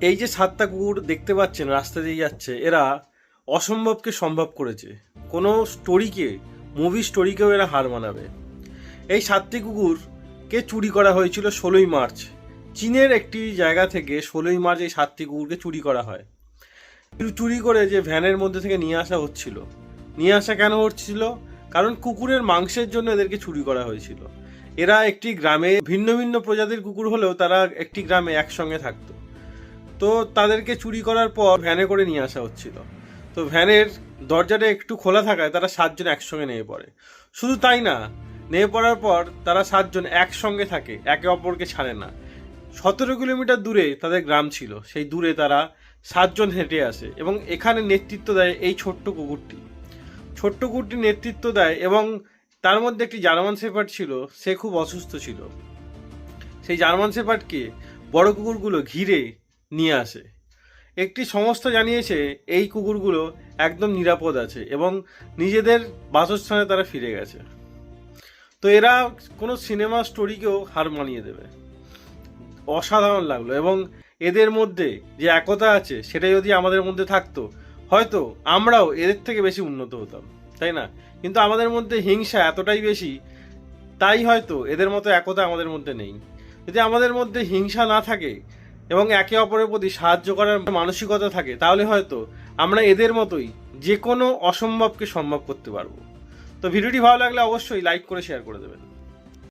এই যে 7টা কুকুর দেখতে পাচ্ছেন রাস্তা দিয়ে যাচ্ছে, এরা অসম্ভবকে সম্ভব করেছে। কোনো স্টোরিকে, মুভি স্টোরিকেও এরা হার মানাবে। এই 7টি কুকুরকে চুরি করা হয়েছিল 16ই মার্চ। চীনের একটি জায়গা থেকে 16ই মার্চ এই 7টি কুকুরকে চুরি করা হয়। চুরি করে যে ভ্যানের মধ্যে থেকে নিয়ে আসা হচ্ছিল। নিয়ে আসা কেন হচ্ছিল? কারণ কুকুরের মাংসের জন্য এদেরকে চুরি করা হয়েছিল। এরা একটি গ্রামে, ভিন্ন ভিন্ন প্রজাতির কুকুর হলেও তারা একটি গ্রামে একসঙ্গে থাকতো। তো তাদেরকে চুরি করার পর ভ্যানে করে নিয়ে আসা হচ্ছিল। তো ভ্যানের দরজাটা একটু খোলা থাকায় তারা 7জন একসঙ্গে নেমে পড়ে। শুধু তাই না, নেমে পড়ার পর তারা 7জন একসঙ্গে থাকে, একে অপরকে ছাড়ে না। 17 কিলোমিটার দূরে তাদের গ্রাম ছিল, সেই দূরে তারা 7জন হেঁটে আসে এবং এখানে নেতৃত্ব দেয় এই ছোট্ট কুকুরটি। ছোট্ট কুকুরটি নেতৃত্ব দেয় এবং তার মধ্যে একটি জার্মান শেফার্ড ছিল, সে খুব অসুস্থ ছিল। সেই জার্মান শেফার্ডকে বড় কুকুরগুলো ঘিরে নিয়ে আসে। একটি সংস্থা জানিয়েছে এই কুকুরগুলো একদম নিরাপদ আছে এবং নিজেদের বাসস্থানে তারা ফিরে গেছে। তো এরা কোনো সিনেমা স্টোরিকেও হার মানিয়ে দেবে। অসাধারণ লাগলো। এবং এদের মধ্যে যে একতা আছে সেটা যদি আমাদের মধ্যে থাকতো, হয়তো আমরাও এদের থেকে বেশি উন্নত হতাম, তাই না? কিন্তু আমাদের মধ্যে হিংসা এতটাই বেশি, তাই হয়তো এদের মতো একতা আমাদের মধ্যে নেই। যদি আমাদের মধ্যে হিংসা না থাকে এবং একে অপরের প্রতি সাহায্য করার মানসিকতা থাকে, তাহলে হয়তো আমরা এদের মতোই যে কোনো অসম্ভবকে সম্ভব করতে পারবো। তো ভিডিওটি ভালো লাগলে অবশ্যই লাইক করে শেয়ার করে দেবেন।